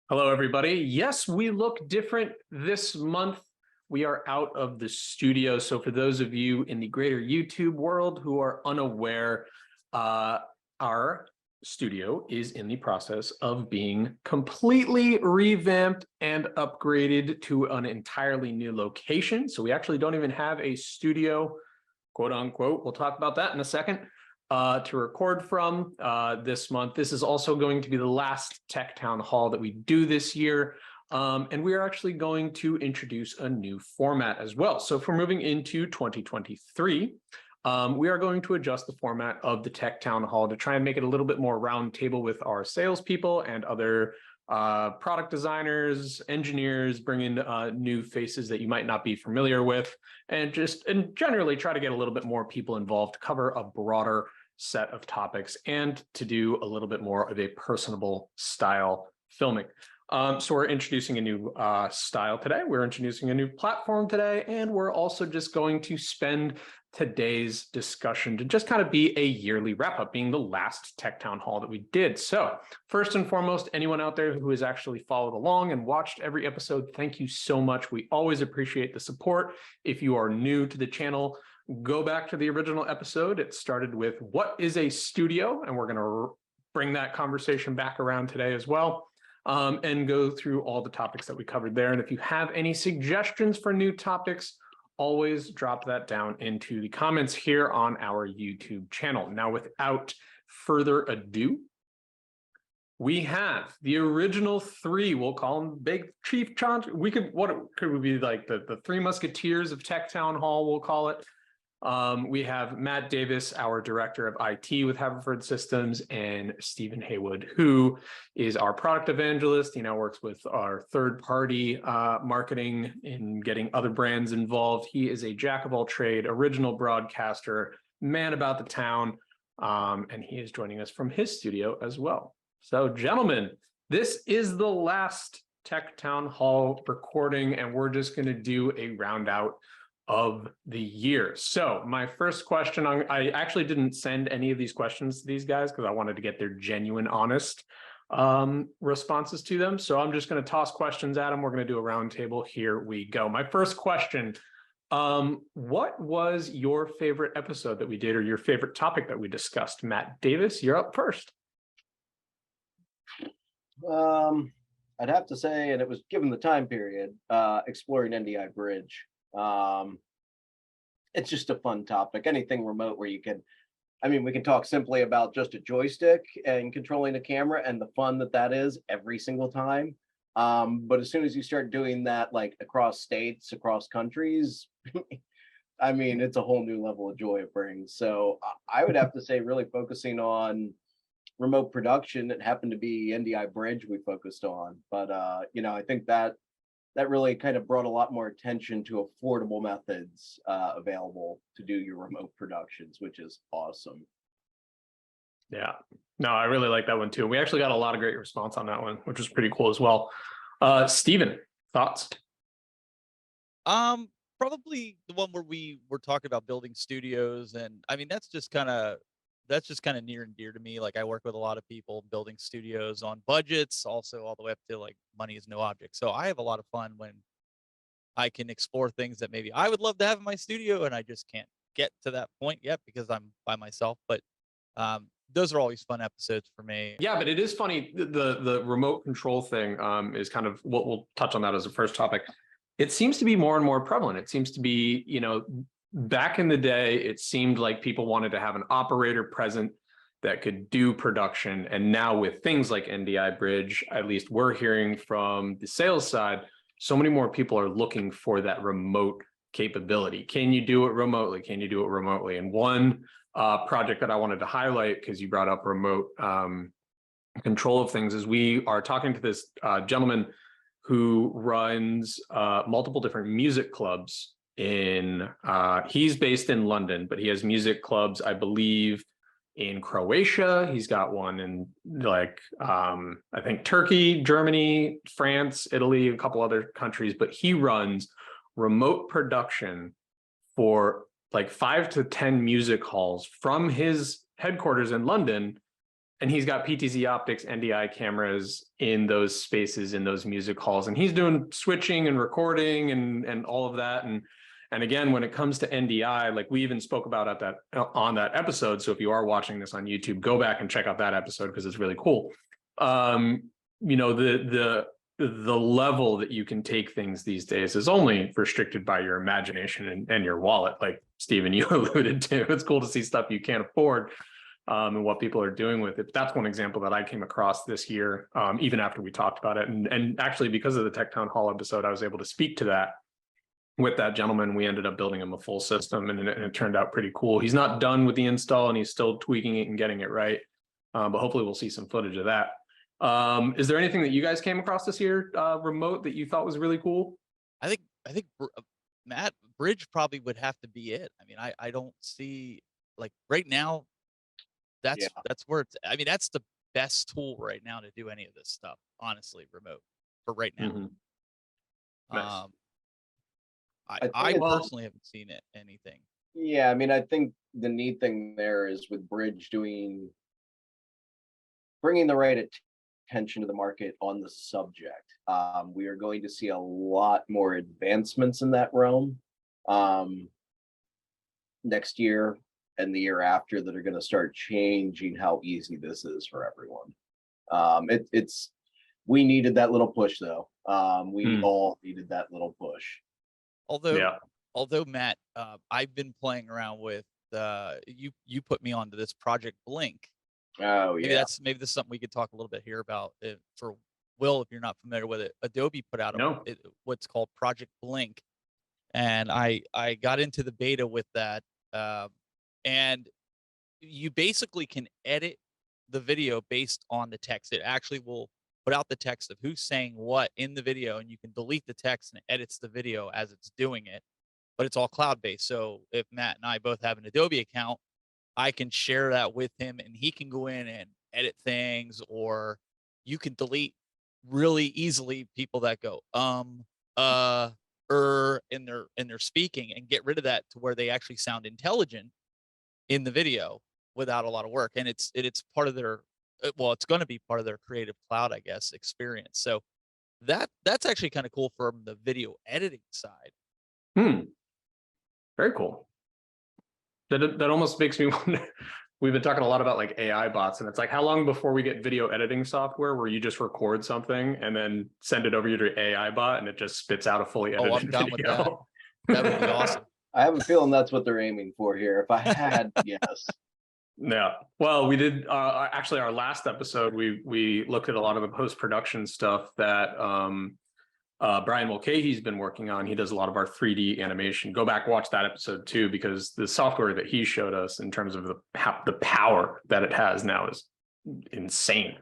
Hello, everybody. Yes, we look different this month. We are out of the studio. So for those of you in the greater YouTube world who are unaware, our studio is in the process of being completely revamped and upgraded to an entirely new location. So we actually don't even have a studio, quote unquote. We'll talk about that in a second. To record from this month. This is also going to be the last Tech Town Hall that we do this year. And we are actually going to introduce a new format as well. So if we're moving into 2023, we are going to adjust the format of the Tech Town Hall to try and make it a little bit more roundtable with our salespeople and other product designers, engineers, bring in new faces that you might not be familiar with, and generally try to get a little bit more people involved to cover a broader set of topics and to do a little bit more of a personable style filming. So we're introducing a new style today. We're introducing a new platform today, and we're also just going to spend today's discussion to just kind of be a yearly wrap-up, being the last Tech Town Hall that we did. So first and foremost, anyone out there who has actually followed along and watched every episode, thank you so much. We always appreciate the support. If you are new to the channel, go back to the original episode. It started with what is a studio, and we're going to bring that conversation back around today as well, and go through all the topics that we covered there. And if you have any suggestions for new topics, always drop that down into the comments here on our YouTube channel. Now, without further ado, we have the original three. We'll call them Big Chief Chant. What could we be, like the three musketeers of Tech Town Hall, we'll call it. We have Matt Davis, our director of IT with Haverford Systems, and Stephen Haywood, who is our product evangelist. He now works with our third-party marketing in getting other brands involved. He is a jack of all trade, original broadcaster, man about the town, and he is joining us from his studio as well. So, gentlemen, this is the last Tech Town Hall recording, and we're just going to do a round out of the year. So my first question, I actually didn't send any of these questions to these guys because I wanted to get their genuine, honest responses to them. So I'm just going to toss questions at them. We're going to do a round table. Here we go. My first question, what was your favorite episode that we did, or your favorite topic that we discussed? Matt Davis, you're up first. I'd have to say, and it was given the time period, exploring NDI Bridge. It's just a fun topic. Anything remote where you can, we can talk simply about just a joystick and controlling a camera and the fun that is every single time. But as soon as you start doing that, like across states, across countries, it's a whole new level of joy it brings. So I would have to say really focusing on remote production. It happened to be NDI Bridge we focused on, but I think that really kind of brought a lot more attention to affordable methods available to do your remote productions, which is awesome. Yeah, no, I really like that one too. We actually got a lot of great response on that one, which was pretty cool as well. Stephen, thoughts? Probably the one where we were talking about building studios, and that's just kind of near and dear to me. Like, I work with a lot of people building studios on budgets, also all the way up to like money is no object. So I have a lot of fun when I can explore things that maybe I would love to have in my studio, and I just can't get to that point yet because I'm by myself. But those are always fun episodes for me. Yeah, but it is funny. The remote control thing is kind of what we'll touch on that as a first topic. It seems to be more and more prevalent. It seems to be, back in the day, it seemed like people wanted to have an operator present that could do production. And now with things like NDI Bridge, at least we're hearing from the sales side, so many more people are looking for that remote capability. Can you do it remotely? Can you do it remotely? And one project that I wanted to highlight, because you brought up remote control of things, is we are talking to this gentleman who runs multiple different music clubs he's based in London, but he has music clubs, I believe, in Croatia. He's got one in I think Turkey, Germany, France, Italy, a couple other countries, but he runs remote production for like 5 to 10 music halls from his headquarters in London And he's got PTZOptics NDI cameras in those spaces, in those music halls, and he's doing switching and recording and all of that. And again, when it comes to NDI, like we even spoke about on that episode. So if you are watching this on YouTube, go back and check out that episode because it's really cool. You know, the level that you can take things these days is only restricted by your imagination and your wallet, like Stephen, you alluded to. It's cool to see stuff you can't afford. And what people are doing with it. That's one example that I came across this year, even after we talked about it. And actually, because of the Tech Town Hall episode, I was able to speak to that with that gentleman. We ended up building him a full system, and it turned out pretty cool. He's not done with the install, and he's still tweaking it and getting it right. But hopefully we'll see some footage of that. Is there anything that you guys came across this year, remote, that you thought was really cool? I think Matt, Bridge probably would have to be it. I mean, I don't see, like, right now, that's where it's, I mean, that's the best tool right now to do any of this stuff, honestly, remote for right now. Mm-hmm. Nice. I personally haven't seen anything. Yeah, I mean, I think the neat thing there is with Bridge bringing the right attention to the market on the subject. We are going to see a lot more advancements in that realm next year and the year after that are going to start changing how easy this is for everyone. We needed that little push though. We all needed that little push. Although Matt, I've been playing around with you put me onto this Project Blink. Oh yeah. Maybe this is something we could talk a little bit here about for Will, if you're not familiar with it. Adobe put out what's called Project Blink, and I got into the beta with that. And you basically can edit the video based on the text. It actually will put out the text of who's saying what in the video, and you can delete the text and it edits the video as it's doing it. But it's all cloud-based. So if Matt and I both have an Adobe account, I can share that with him and he can go in and edit things, or you can delete really easily people that go in their speaking, and get rid of that to where they actually sound intelligent in the video without a lot of work. And it's part of their, well, it's going to be part of their Creative Cloud, I guess, experience. So that's actually kind of cool from the video editing side. Very cool. That almost makes me wonder. We've been talking a lot about like AI bots, and it's like, how long before we get video editing software where you just record something and then send it over to your AI bot and it just spits out a fully edited I'm down video? with that. That would be awesome. I have a feeling that's what they're aiming for here. If I had, yes. Yeah. Well, we did actually our last episode, we looked at a lot of the post-production stuff that Brian Mulcahy's been working on. He does a lot of our 3D animation. Go back, watch that episode too, because the software that he showed us in terms of the power that it has now is insane.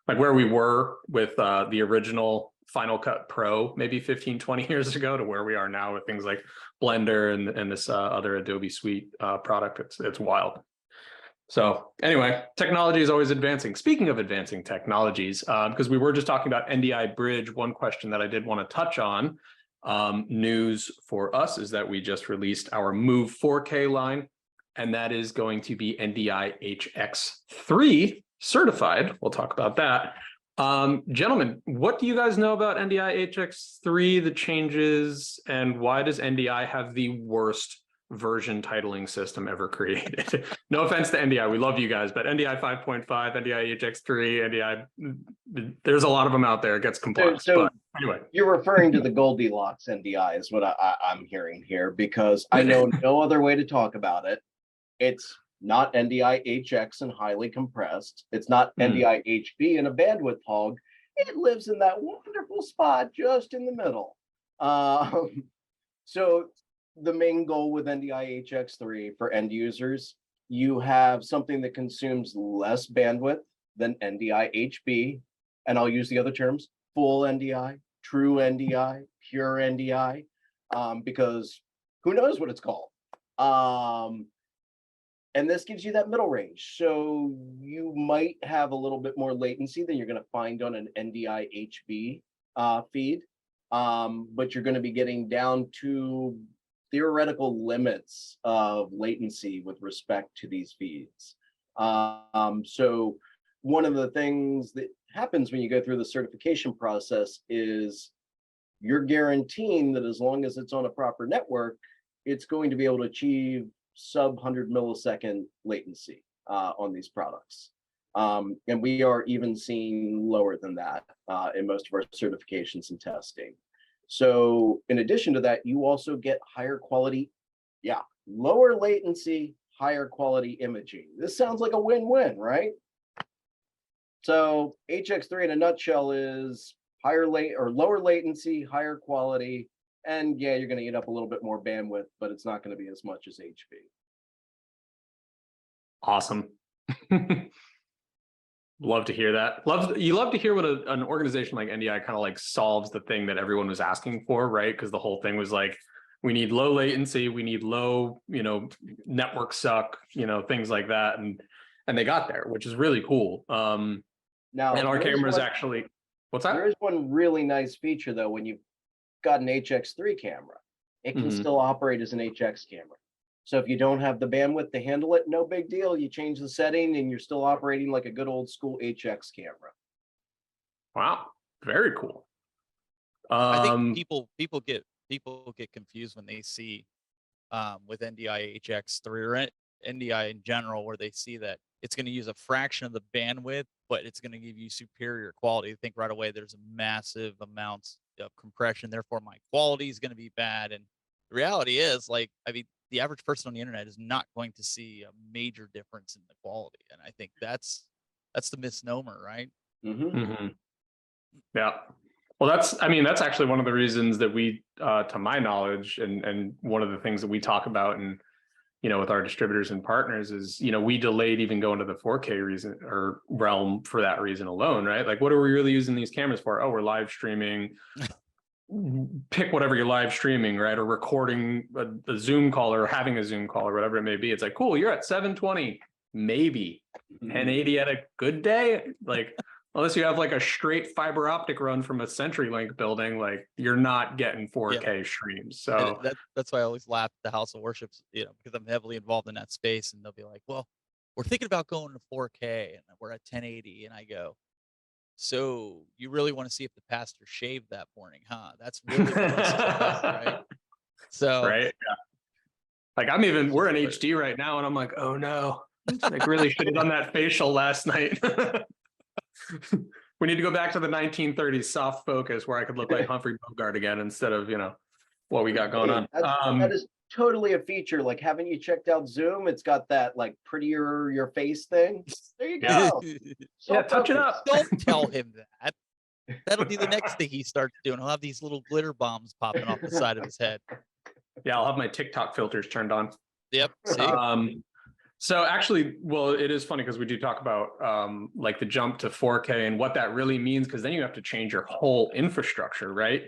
Like where we were with the original Final Cut Pro maybe 15, 20 years ago to where we are now with things like Blender and this other Adobe Suite product. It's wild. So anyway, technology is always advancing. Speaking of advancing technologies, because we were just talking about NDI Bridge, one question that I did want to touch on, news for us is that we just released our Move 4K line, and that is going to be NDI HX3 certified. We'll talk about that. Gentlemen, what do you guys know about NDI HX3, the changes, and why does NDI have the worst version titling system ever created? No offense to NDI, we love you guys, but NDI 5.5, NDI HX3, NDI, there's a lot of them out there. It gets complex. So but anyway, you're referring to the Goldilocks NDI is what I'm hearing here, because I know no other way to talk about it. It's not NDI HX and highly compressed. It's not NDI HB and a bandwidth hog. It lives in that wonderful spot just in the middle. So the main goal with NDI HX3 for end users, you have something that consumes less bandwidth than NDI HB, and I'll use the other terms, full NDI, true NDI, pure NDI, because who knows what it's called. And this gives you that middle range. So you might have a little bit more latency than you're going to find on an NDI HB feed, but you're going to be getting down to theoretical limits of latency with respect to these feeds. So one of the things that happens when you go through the certification process is you're guaranteeing that as long as it's on a proper network, it's going to be able to achieve sub 100 millisecond latency on these products. And we are even seeing lower than that in most of our certifications and testing. So in addition to that, you also get higher quality, lower latency, higher quality imaging. This sounds like a win-win, right? So HX3 in a nutshell is lower latency, higher quality, and yeah, you're going to eat up a little bit more bandwidth, but it's not going to be as much as HP. Awesome. Love to hear that. You love to hear what an organization like NDI kind of like solves the thing that everyone was asking for, right? Because the whole thing was like, we need low latency, we need low, network suck, things like that, and they got there, which is really cool. Now, and our cameras actually, what's that? There is one really nice feature though. When you've got an HX3 camera, it can still operate as an HX camera. So if you don't have the bandwidth to handle it, no big deal. You change the setting and you're still operating like a good old school HX camera. Wow, very cool. I think people get confused when they see with NDI HX3 or NDI in general, where they see that it's going to use a fraction of the bandwidth, but it's going to give you superior quality. They think right away there's a massive amounts of compression, therefore my quality is going to be bad. And the reality is, the average person on the internet is not going to see a major difference in the quality. And I think that's the misnomer, right? Yeah. Well, that's actually one of the reasons that we, to my knowledge, and one of the things that we talk about and, with our distributors and partners is, we delayed even going to the 4K reason or realm for that reason alone, right? Like, what are we really using these cameras for? Oh, we're live streaming. Pick whatever you're live streaming, right? Or recording a Zoom call or having a Zoom call or whatever it may be. It's like, cool, you're at 720, maybe 1080 at a good day. Like, unless you have like a straight fiber optic run from a CenturyLink building, like you're not getting 4K streams. So that's why I always laugh at the House of Worships, because I'm heavily involved in that space, and they'll be like, well, we're thinking about going to 4K and we're at 1080. And I go, so you really want to see if the pastor shaved that morning, huh? That's really what this is about, right? So right. Yeah. Like we're in HD right now, and I'm like, oh no, like really should have done that facial last night. We need to go back to the 1930s soft focus where I could look like Humphrey Bogart again instead of, what we got going on. That is totally a feature. Like, haven't you checked out Zoom? It's got that like prettier your face thing. There you go. Yeah, touch it up. Don't tell him that. That'll be the next thing he starts doing. He'll have these little glitter bombs popping off the side of his head. Yeah, I'll have my TikTok filters turned on. Yep. See? So actually, well, it is funny because we do talk about like the jump to 4K and what that really means, because then you have to change your whole infrastructure, right?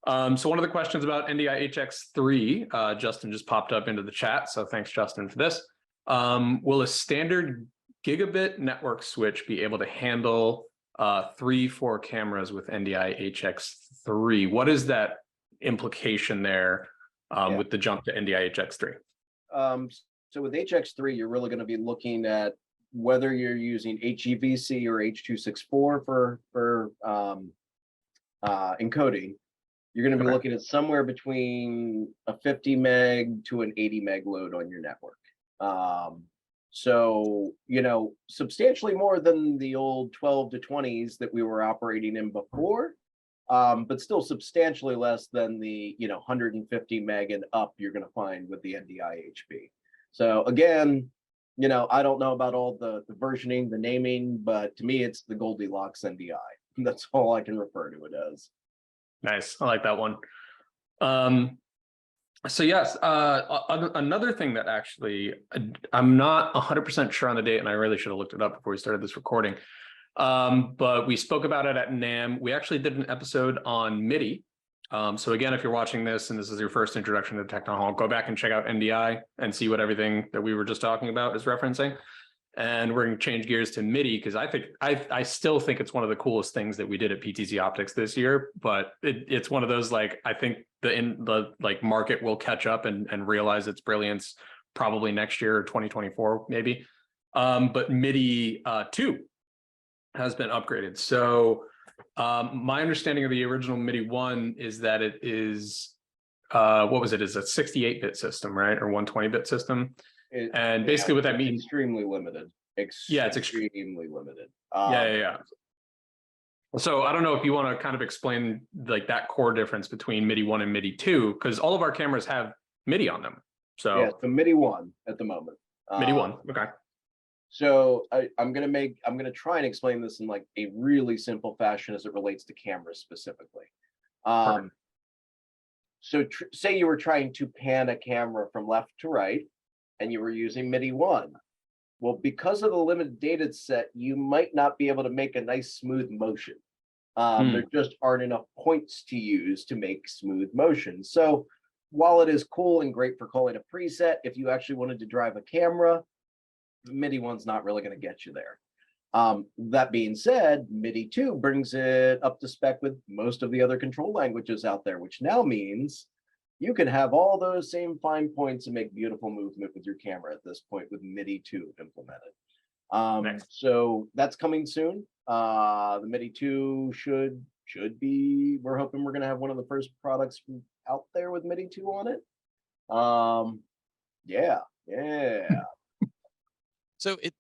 So one of the questions about NDI HX3, Justin just popped up into the chat. So thanks, Justin, for this. Will a standard gigabit network switch be able to handle 3-4 cameras with NDI HX3? What is that implication there with the jump to NDI HX3? So with HX3, you're really going to be looking at whether you're using HEVC or H.264 for encoding. You're going to be looking at somewhere between a 50 meg to an 80 meg load on your network. So, substantially more than the old 12 to 20s that we were operating in before, but still substantially less than the 150 meg and up you're going to find with the NDI HP. So again, I don't know about all the versioning, the naming, but to me, it's the Goldilocks NDI. That's all I can refer to it as. Nice. I like that one. So yes, another thing that actually, I'm not 100% sure on the date, and I really should have looked it up before we started this recording, but we spoke about it at NAMM. We actually did an episode on MIDI. So again, if you're watching this and this is your first introduction to Techno Hall, go back and check out NDI and see what everything that we were just talking about is referencing. And we're going to change gears to MIDI because I still think it's one of the coolest things that we did at PTZOptics this year. But it's one of those, like, I think the market will catch up and realize its brilliance probably next year or 2024 maybe. But MIDI 2 has been upgraded. So my understanding of the original MIDI 1 is that it is what was it? Is a 68-bit system, right? Or 120-bit system. And basically what that means, extremely limited. Yeah, it's extremely limited. Yeah. So I don't know if you want to kind of explain like that core difference between MIDI 1 and MIDI 2, because all of our cameras have MIDI on them. So yeah, so MIDI 1 at the moment. MIDI 1, okay. So I'm gonna try and explain this in like a really simple fashion as it relates to cameras specifically. So say you were trying to pan a camera from left to right, and you were using MIDI 1. Well, because of the limited data set, you might not be able to make a nice smooth motion. There just aren't enough points to use to make smooth motion. So while it is cool and great for calling a preset, if you actually wanted to drive a camera, the MIDI 1's not really going to get you there. That being said, MIDI 2 brings it up to spec with most of the other control languages out there, which now means you can have all those same fine points and make beautiful movement with your camera at this point with MIDI 2 implemented. Nice. So that's coming soon. The MIDI 2 should be, we're hoping we're going to have one of the first products out there with MIDI 2 on it. Yeah. So if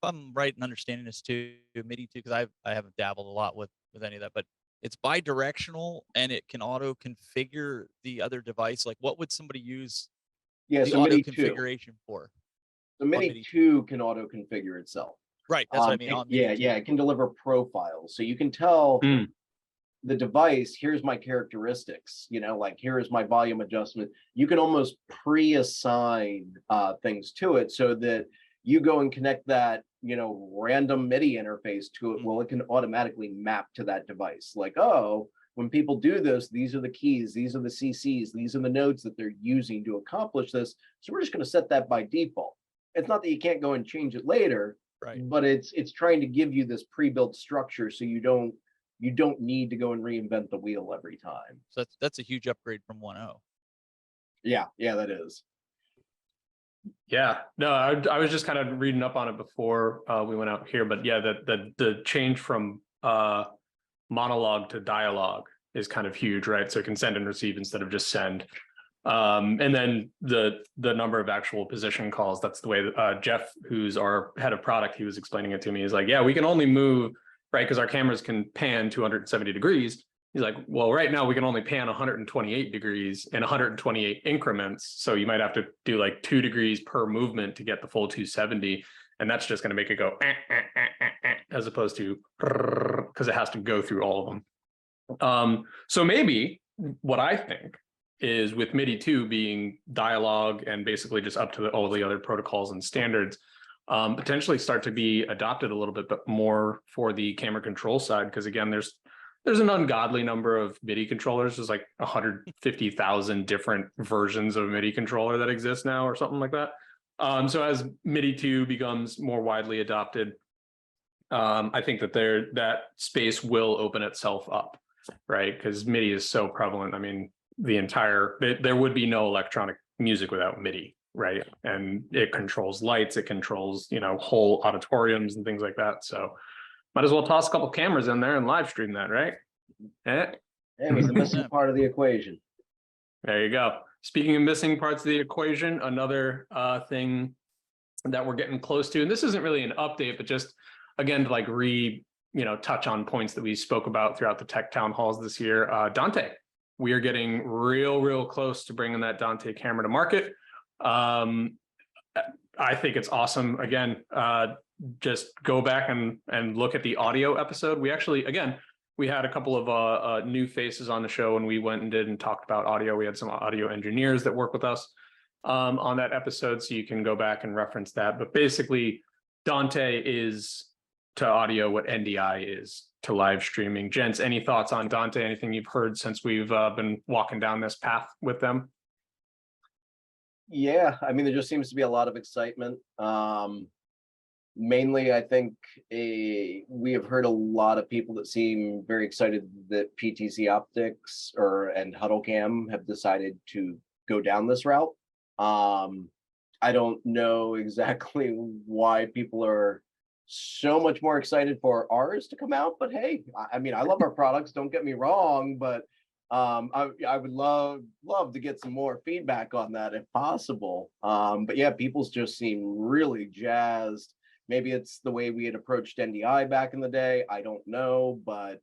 I'm right in understanding this too, MIDI 2, because I haven't dabbled a lot with any of that, but it's bi-directional and it can auto configure the other device. Like, what would somebody use the so auto MIDI 2. configuration for? The MIDI 2 can auto configure itself. Right, that's what I mean. It can deliver profiles, so you can tell the device, here's my characteristics, like here is my volume adjustment. You can almost pre-assign things to it so that you go and connect that random MIDI interface to it. Well, it can automatically map to that device, like, oh, when people do this, these are the keys, these are the CCs, these are the nodes that they're using to accomplish this, so we're just going to set that by default. It's not that you can't go and change it later, right? But it's trying to give you this pre-built structure so you don't need to go and reinvent the wheel every time. So that's a huge upgrade from 1.0. Yeah, that is. Yeah, no, I was just kind of reading up on it before we went out here, but yeah, the change from monologue to dialogue is kind of huge, right? So it can send and receive instead of just send. And then the number of actual position calls, that's the way that, Jeff, who's our head of product, he was explaining it to me. He's like, yeah, we can only move, right? Because our cameras can pan 270 degrees. He's like, well, right now we can only pan 128 degrees in 128 increments. So you might have to do like 2 degrees per movement to get the full 270. And that's just going to make it go as opposed to because it has to go through all of them. So maybe what I think is with MIDI 2 being dialogue and basically just up to all the other protocols and standards, potentially start to be adopted a little bit but more for the camera control side. Because again, there's an ungodly number of MIDI controllers. There's like 150,000 different versions of a MIDI controller that exist now or something like that. So as MIDI 2 becomes more widely adopted, I think that that space will open itself up, right? Because MIDI is so prevalent. I mean, there would be no electronic music without MIDI, right? And it controls lights, it controls, whole auditoriums and things like that. So might as well toss a couple cameras in there and live stream that, right? It was the missing part of the equation. There you go. Speaking of missing parts of the equation, another thing that we're getting close to, and this isn't really an update, but just again to like touch on points that we spoke about throughout the tech town halls this year. Dante, we are getting real close to bringing that Dante camera to market. I think it's awesome. Again, just go back and look at the audio episode. We actually, again, we had a couple of new faces on the show and we went and talked about audio. We had some audio engineers that work with us on that episode. So you can go back and reference that. But basically, Dante is to audio what NDI is to live streaming. Gents, any thoughts on Dante? Anything you've heard since we've been walking down this path with them? Yeah, I mean, there just seems to be a lot of excitement. Mainly, I think we have heard a lot of people that seem very excited that PTZOptics and HuddleCam have decided to go down this route. I don't know exactly why people are so much more excited for ours to come out. But hey, I mean, I love our products, don't get me wrong, but I would love to get some more feedback on that if possible. But yeah, people's just seem really jazzed. Maybe it's the way we had approached NDI back in the day. I don't know, but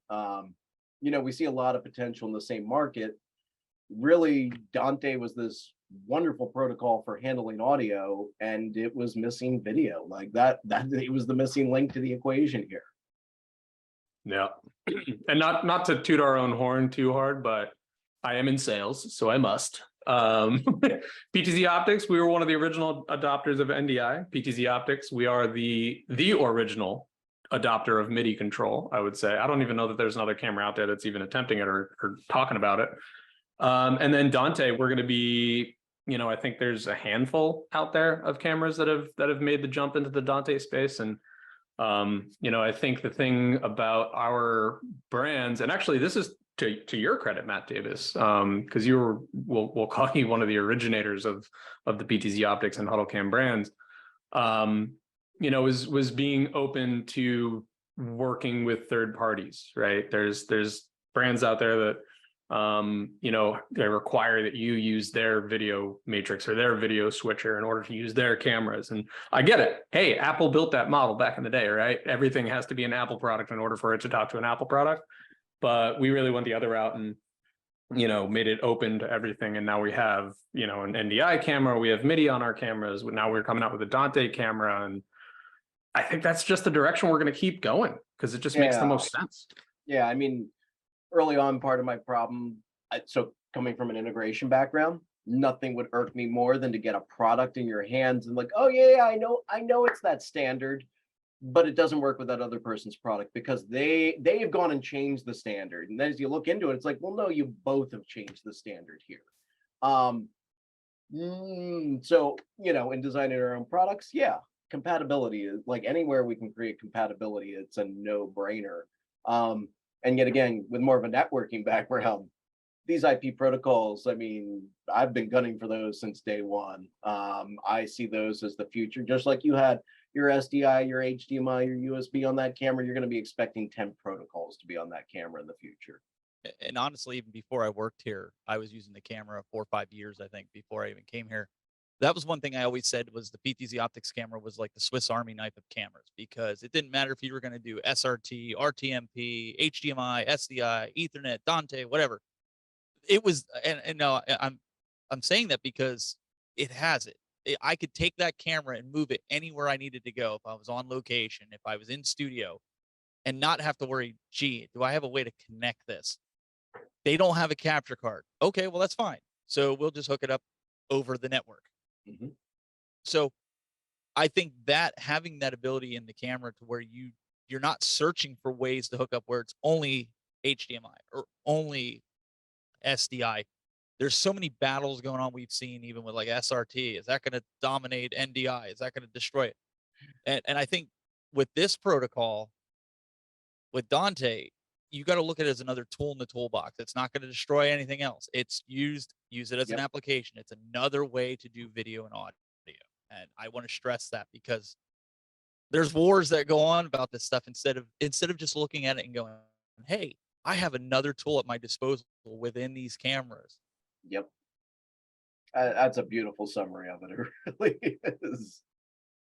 you know, we see a lot of potential in the same market. Really, Dante was this wonderful protocol for handling audio, and it was missing video. Like that it was the missing link to the equation here. Yeah. And not to toot our own horn too hard, but I am in sales, so I must. PTZOptics, we were one of the original adopters of NDI. PTZOptics, we are the original adopter of MIDI control, I would say. I don't even know that there's another camera out there that's even attempting it or talking about it. And then Dante, we're going to be, you know, I think there's a handful out there of cameras that have made the jump into the Dante space. And you know, I think the thing about our brands, and actually this is to your credit, Matt Davis, because we'll call you one of the originators of the PTZOptics and HuddleCam brands, you know, was being open to working with third parties, right? There's brands out there that you know, they require that you use their video matrix or their video switcher in order to use their cameras. And I get it. Hey, Apple built that model back in the day, right? Everything has to be an Apple product in order for it to talk to an Apple product. But we really went the other route and, you know, made it open to everything. And now we have, you know, an NDI camera, we have MIDI on our cameras. Now we're coming out with a Dante camera. And I think that's just the direction we're going to keep going because it just makes the most sense. Yeah, I mean, early on, part of my problem, so coming from an integration background, nothing would irk me more than to get a product in your hands and like, oh yeah, I know it's that standard, but it doesn't work with that other person's product because they have gone and changed the standard. And then as you look into it, it's like, well, no, you both have changed the standard here. So, you know, in designing our own products, yeah, compatibility is like anywhere we can create compatibility, it's a no-brainer. And yet again, with more of a networking background, these IP protocols, I mean, I've been gunning for those since day one. I see those as the future, just like you had your SDI, your HDMI, your USB on that camera, you're going to be expecting 10 protocols to be on that camera in the future. And honestly, even before I worked here, I was using the camera 4 or 5 years, I think, before I even came here. That was one thing I always said was the PTZOptics camera was like the Swiss Army knife of cameras because it didn't matter if you were going to do SRT, RTMP, HDMI, SDI, Ethernet, Dante, whatever. It was, and no, I'm saying that because it has it. I could take that camera and move it anywhere I needed to go if I was on location, if I was in studio, and not have to worry, gee, do I have a way to connect this? They don't have a capture card. Okay, well, that's fine. So we'll just hook it up over the network. Mm-hmm. So I think that having that ability in the camera to where you're not searching for ways to hook up where it's only HDMI or only SDI. There's so many battles going on we've seen even with like SRT. Is that going to dominate NDI? Is that going to destroy it? And I think with this protocol, with Dante, you got to look at it as another tool in the toolbox. It's not going to destroy anything else. It's use it as an application. It's another way to do video and audio. And I want to stress that because there's wars that go on about this stuff instead of just looking at it and going, hey, I have another tool at my disposal within these cameras. Yep. That's a beautiful summary of it. It really is.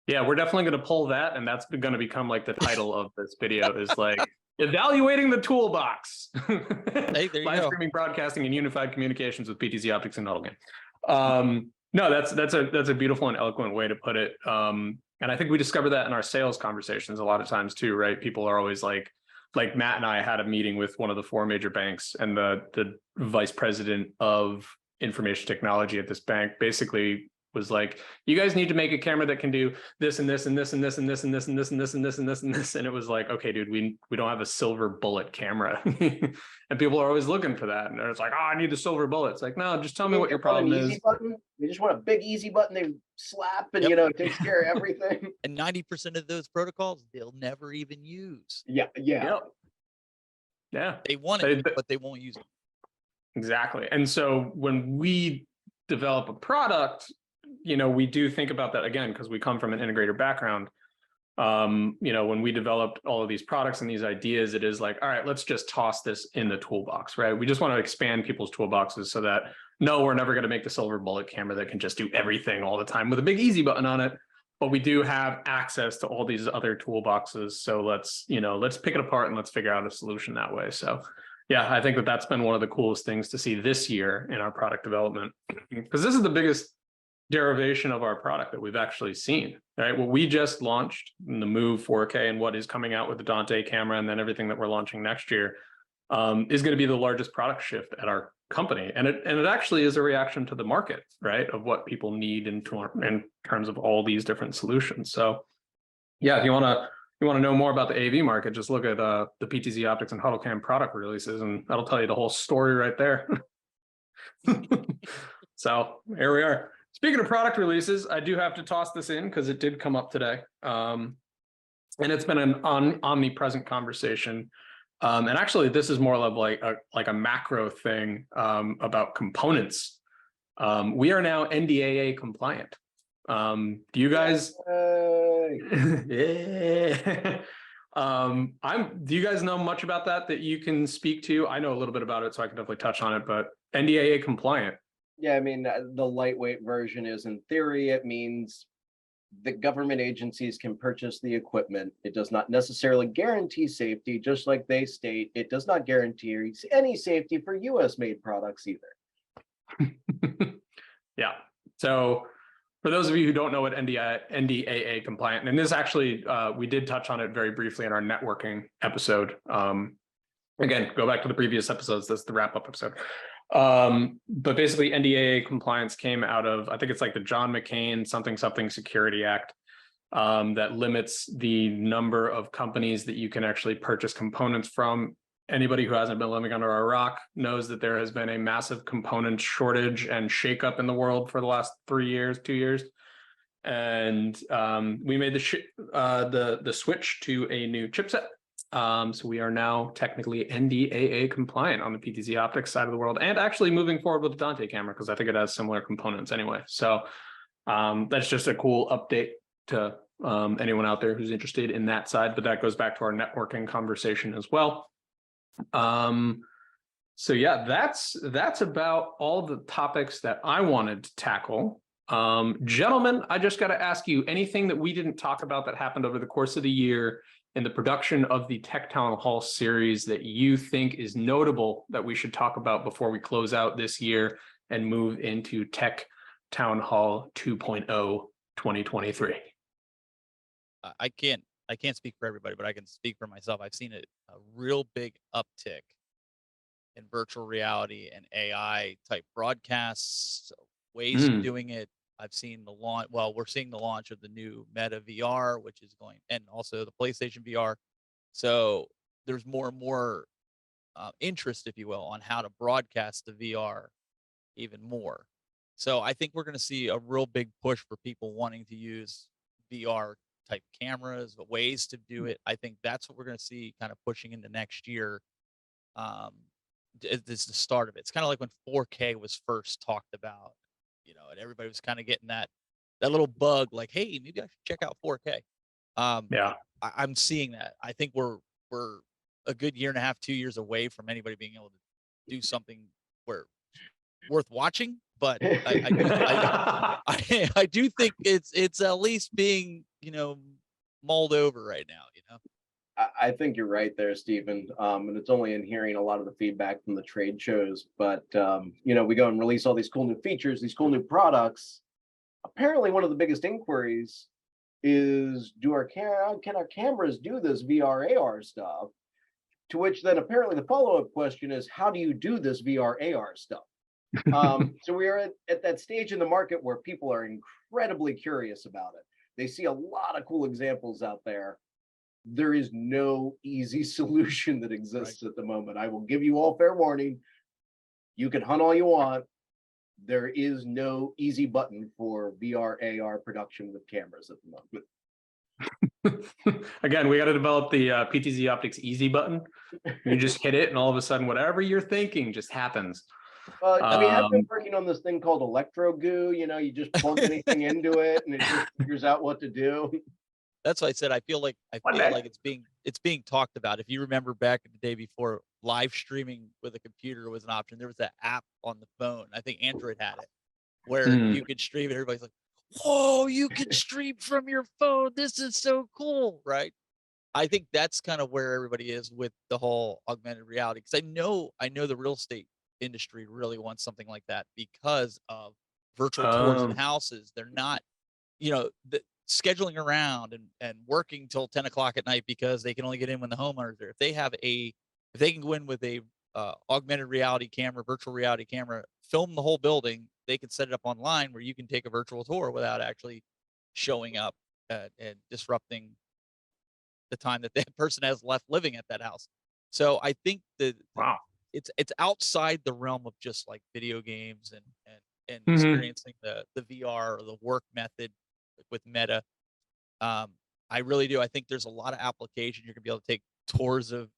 Yeah, we're definitely going to pull that. And that's going to become like the title of this video is like, evaluating the toolbox. Hey, there you Live go. streaming, broadcasting, and unified communications with PTZOptics and HuddleCam. No, that's a beautiful and eloquent way to put it. And I think we discover that in our sales conversations a lot of times too, right? People are always like Matt and I had a meeting with one of the 4 major banks, and the vice president of information technology at this bank basically was like, you guys need to make a camera that can do this and this and this and this and this and this and this and this and this and this and this. And it was like, okay, dude, we don't have a silver bullet camera. And people are always looking for that. And it's like, oh, I need the silver bullet. It's like, no, just tell me what your problem is. Button? You just want a big easy button they slap and you know, it takes care of everything. And 90% of those protocols, they'll never even use. Yeah. Yeah. They want it, but they won't use it. Exactly. And so when we develop a product, you know, we do think about that again, because we come from an integrator background. When we developed all of these products and these ideas, it is like, all right, let's just toss this in the toolbox, right? We just want to expand people's toolboxes so that, no, we're never going to make the silver bullet camera that can just do everything all the time with a big easy button on it. But we do have access to all these other toolboxes. So let's pick it apart and let's figure out a solution that way. So yeah, I think that that's been one of the coolest things to see this year in our product development, because this is the biggest derivation of our product that we've actually seen, right? What we just launched in the Move 4K and what is coming out with the Dante camera, and then everything that we're launching next year is going to be the largest product shift at our company. And it actually is a reaction to the market, right? Of what people need in terms of all these different solutions. So yeah, if you want to know more about the AV market, just look at the PTZOptics and HuddleCam product releases, and that'll tell you the whole story right there. So here we are. Speaking of product releases, I do have to toss this in because it did come up today. And it's been an omnipresent conversation. And actually, this is more of like a macro thing about components. We are now NDAA compliant. Do you guys? Yeah. Do you guys know much about that you can speak to? I know a little bit about it, so I can definitely touch on it. But NDAA compliant. Yeah, I mean, the lightweight version is, in theory, it means the government agencies can purchase the equipment. It does not necessarily guarantee safety, just like they state. It does not guarantee any safety for US made products either. Yeah. So for those of you who don't know what NDAA compliant, and this actually, we did touch on it very briefly in our networking episode. Again, go back to the previous episodes. That's the wrap up episode. But basically NDAA compliance came out of, I think it's like the John McCain something Security Act, that limits the number of companies that you can actually purchase components from. Anybody who hasn't been living under a rock knows that there has been a massive component shortage and shakeup in the world for the last 2 years. And we made the switch to a new chipset. So we are now technically NDAA compliant on the PTZOptics side of the world, and actually moving forward with the Dante camera because I think it has similar components anyway. So that's just a cool update to anyone out there who's interested in that side, but that goes back to our networking conversation as well. So yeah, that's about all the topics that I wanted to tackle. Gentlemen, I just got to ask you, anything that we didn't talk about that happened over the course of the year in the production of the Tech Town Hall series that you think is notable that we should talk about before we close out this year and move into Tech Town Hall 2.0 2023? I can't speak for everybody, but I can speak for myself. I've seen a real big uptick in virtual reality and AI type broadcasts, ways of doing it. I've seen the launch. Well, we're seeing the launch of the new Meta VR, which is going, and also the PlayStation VR. So there's more and more interest, if you will, on how to broadcast the VR even more. So I think we're going to see a real big push for people wanting to use VR type cameras, but ways to do it. I think that's what we're going to see kind of pushing into next year. This is the start of it. It's kind of like when 4K was first talked about, and everybody was kind of getting that little bug, like, hey, maybe I should check out 4K. Yeah, I'm seeing that. I think we're a good 1.5 to 2 years away from anybody being able to do something worth watching. But I do think it's at least being mulled over right now. I think you're right there, Stephen. And it's only in hearing a lot of the feedback from the trade shows. But, we go and release all these cool new features, these cool new products. Apparently, one of the biggest inquiries is, can our cameras do this VR AR stuff? To which then apparently the follow-up question is, how do you do this VR AR stuff? So we are at that stage in the market where people are incredibly curious about it. They see a lot of cool examples out there. There is no easy solution that exists at the moment. I will give you all fair warning. You can hunt all you want. There is no easy button for VR AR production with cameras at the moment. Again, we got to develop the PTZOptics easy button. You just hit it and all of a sudden whatever you're thinking just happens. We have been working on this thing called electro goo. You just plug anything into it and it just figures out what to do. That's why I said I feel like One day. it's being talked about. If you remember back in the day before live streaming with a computer was an option, there was that app on the phone. I think Android had it where you could stream and everybody's like, "Whoa, you can stream from your phone. This is so cool." Right? I think that's kind of where everybody is with the whole augmented reality. Cause I know the real estate industry really wants something like that because of virtual tours in houses. They're not, the scheduling around and working till 10 o'clock at night because they can only get in when the homeowners are there. If they can go in with a augmented reality camera, virtual reality camera, film the whole building, they can set it up online where you can take a virtual tour without actually showing up and disrupting the time that that person has left living at that house. So I think that Wow. it's outside the realm of just like video games and Mhm. experiencing the VR or the work method with Meta. I really do. I think there's a lot of application. You're gonna be able to take tours of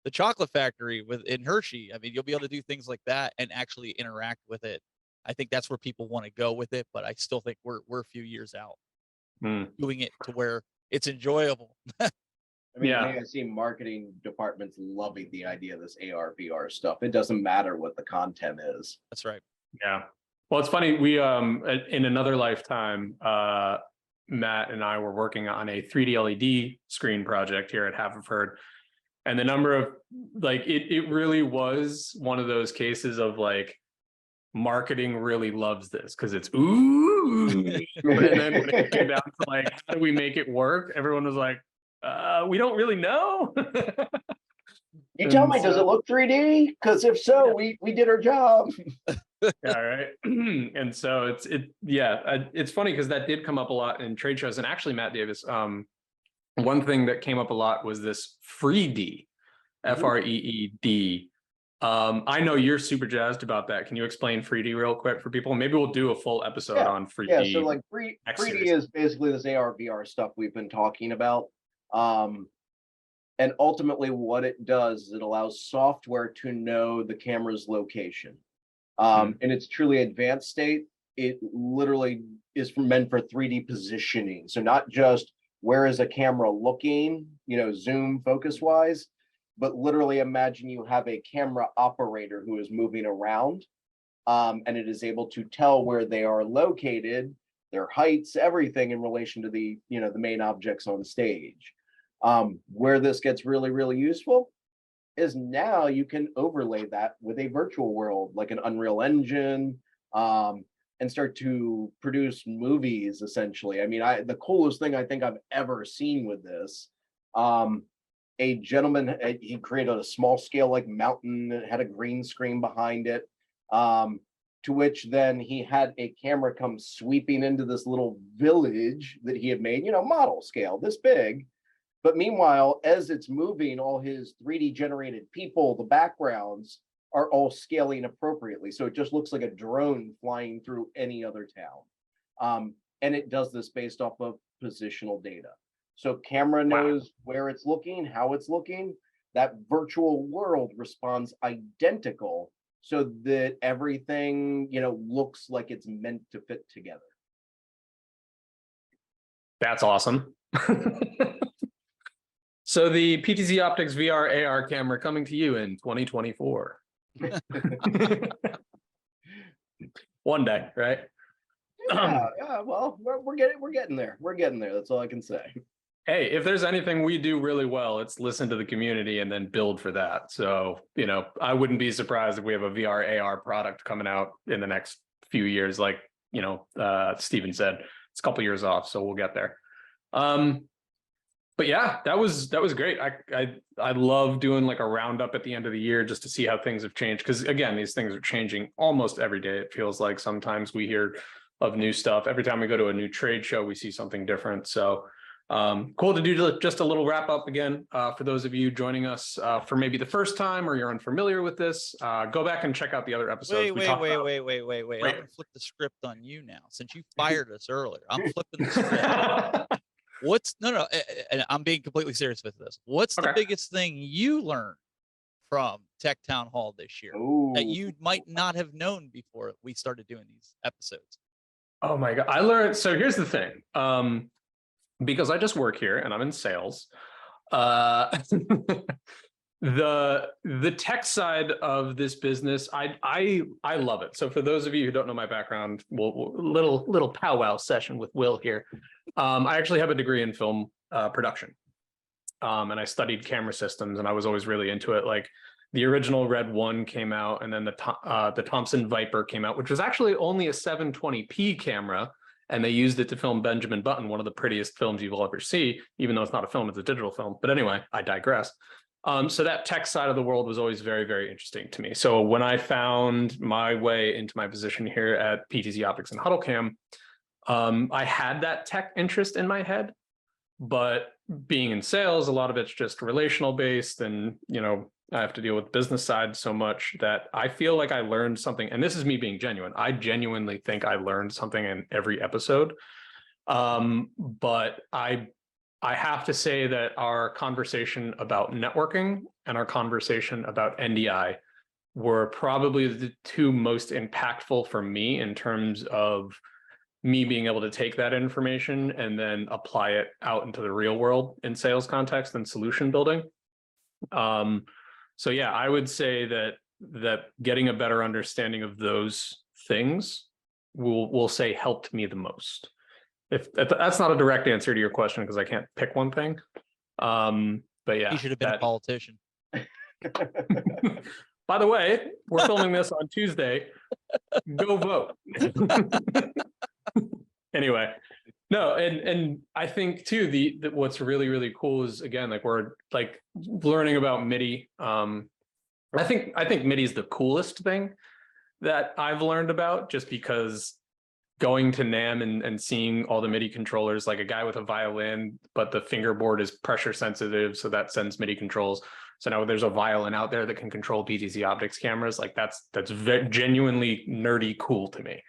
the chocolate factory in Hershey. I mean, you'll be able to do things like that and actually interact with it. I think that's where people want to go with it, but I still think we're a few years out doing it to where it's enjoyable. I mean, Yeah. hey, I see marketing departments loving the idea of this AR, VR stuff. It doesn't matter what the content is. That's right. Yeah. Well, it's funny. We in another lifetime, Matt and I were working on a 3D LED screen project here at Haverford. And the number of it really was one of those cases of like marketing really loves this because it's ooh. And then when it came down to like, how do we make it work? Everyone was like, we don't really know. You tell me, And does so- it look 3D? Because if so, we did our job. Yeah, right. And so it's funny because that did come up a lot in trade shows. And actually, Matt Davis, one thing that came up a lot was this FreeD, FREED. I know you're super jazzed about that. Can you explain FreeD real quick for people? Maybe we'll do a full episode on FreeD. Yeah, so like 3D series. is basically this AR, VR stuff we've been talking about. And ultimately what it does is it allows software to know the camera's location. In its truly advanced state, it literally is meant for 3D positioning. So not just where is a camera looking, zoom focus wise, but literally imagine you have a camera operator who is moving around, and it is able to tell where they are located, their heights, everything in relation to the main objects on stage. Where this gets really, really useful is now you can overlay that with a virtual world like an Unreal Engine, and start to produce movies essentially. I mean, the coolest thing I think I've ever seen with this, a gentleman, he created a small scale like mountain that had a green screen behind it, to which then he had a camera come sweeping into this little village that he had made, model scale, this big. But meanwhile, as it's moving, all his 3D generated people, the backgrounds are all scaling appropriately. So it just looks like a drone flying through any other town. And it does this based off of positional data. So camera knows where it's looking, how it's looking. That virtual world responds identical so that everything, looks like it's meant to fit together. That's awesome. So the PTZOptics VR AR camera coming to you in 2024. One day, right? Yeah, well, we're getting there. We're getting there. That's all I can say. Hey, if there's anything we do really well, it's listen to the community and then build for that. So, I wouldn't be surprised if we have a VR AR product coming out in the next few years. Like, Steven said, it's a couple years off, so we'll get there. But yeah, that was great. I love doing like a roundup at the end of the year just to see how things have changed. Because again, these things are changing almost every day. It feels like sometimes we hear of new stuff. Every time we go to a new trade show, we see something different. So cool to do just a little wrap up again. For those of you joining us for maybe the first time or you're unfamiliar with this, go back and check out the other episodes. Wait. I'm gonna flip the script on you now. Since you fired us earlier, I'm flipping the script. And I'm being completely serious with this. What's the biggest thing you learned from Tech Town Hall this year that you might not have known before we started doing these episodes? Oh my God. I learned. So here's the thing. because I just work here and I'm in sales. Uh, the tech side of this business, I love it. So for those of you who don't know my background, little powwow session with Will here. I actually have a degree in film production. And I studied camera systems, and I was always really into it. Like the original Red 1 came out, and then the Thompson Viper came out, which was actually only a 720p camera, and they used it to film Benjamin Button, one of the prettiest films you will ever see, even though it's not a film, it's a digital film. But anyway, I digress. So that tech side of the world was always very, very interesting to me. So when I found my way into my position here at PTZOptics and HuddleCam, I had that tech interest in my head, but being in sales, a lot of it's just relational based, and I have to deal with business side so much that I feel like I learned something. And this is me being genuine. I genuinely think I learned something in every episode. But I have to say that our conversation about networking and our conversation about NDI were probably the two most impactful for me in terms of me being able to take that information and then apply it out into the real world in sales context and solution building. So yeah, I would say that getting a better understanding of those things will say helped me the most. If that's not a direct answer to your question, because I can't pick one thing. But yeah, He should have been a politician. By the way, we're filming this on Tuesday. Go vote. Anyway, no, and I think too, the what's really, really cool is, again, like we're like learning about MIDI. I think MIDI is the coolest thing that I've learned about, just because going to NAMM and seeing all the MIDI controllers, like a guy with a violin, but the fingerboard is pressure sensitive, so that sends MIDI controls. So now there's a violin out there that can control PTZOptics cameras. Like that's genuinely nerdy cool to me.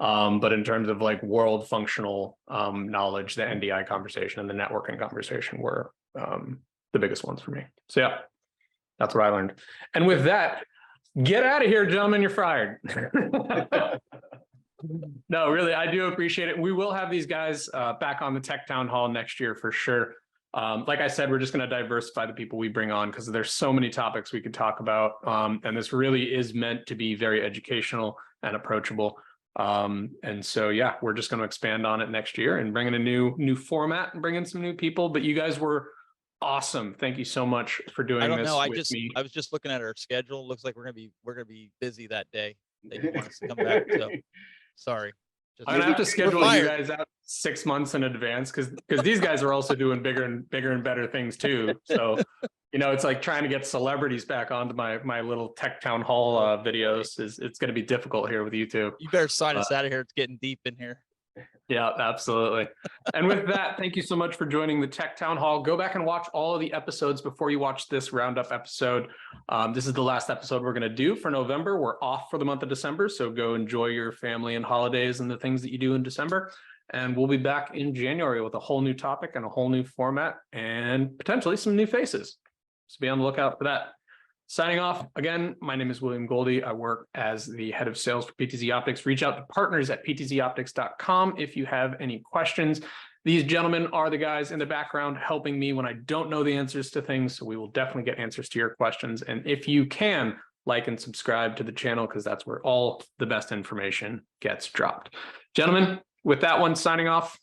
But in terms of like world functional knowledge, the NDI conversation and the networking conversation were the biggest ones for me. So yeah, that's what I learned. And with that, get out of here, gentlemen, you're fired. No, really, I do appreciate it. We will have these guys back on the Tech Town Hall next year for sure. Like I said, we're just going to diversify the people we bring on, because there's so many topics we could talk about. And this really is meant to be very educational and approachable. And so, yeah, we're just going to expand on it next year and bring in a new format and bring in some new people. But you guys were awesome. Thank you so much for doing this. I was just looking at our schedule. Looks like we're gonna be busy that day. They want us to come back. So sorry. I'm gonna have to schedule you guys out 6 months in advance, because these guys are also doing bigger and better things too. So it's like trying to get celebrities back onto my little Tech Town Hall videos. It's going to be difficult here with YouTube. You better sign us out of here. It's getting deep in here. Yeah, absolutely. And with that, thank you so much for joining the Tech Town Hall. Go back and watch all of the episodes before you watch this roundup episode. This is the last episode we're going to do for November. We're off for the month of December, so go enjoy your family and holidays and the things that you do in December. And we'll be back in January with a whole new topic and a whole new format and potentially some new faces. So be on the lookout for that. Signing off, again, my name is William Goldie. I work as the head of sales for PTZOptics. Reach out to partners at PTZOptics.com if you have any questions. These gentlemen are the guys in the background helping me when I don't know the answers to things. So we will definitely get answers to your questions. And if you can, like and subscribe to the channel, because that's where all the best information gets dropped. Gentlemen, with that one, signing off.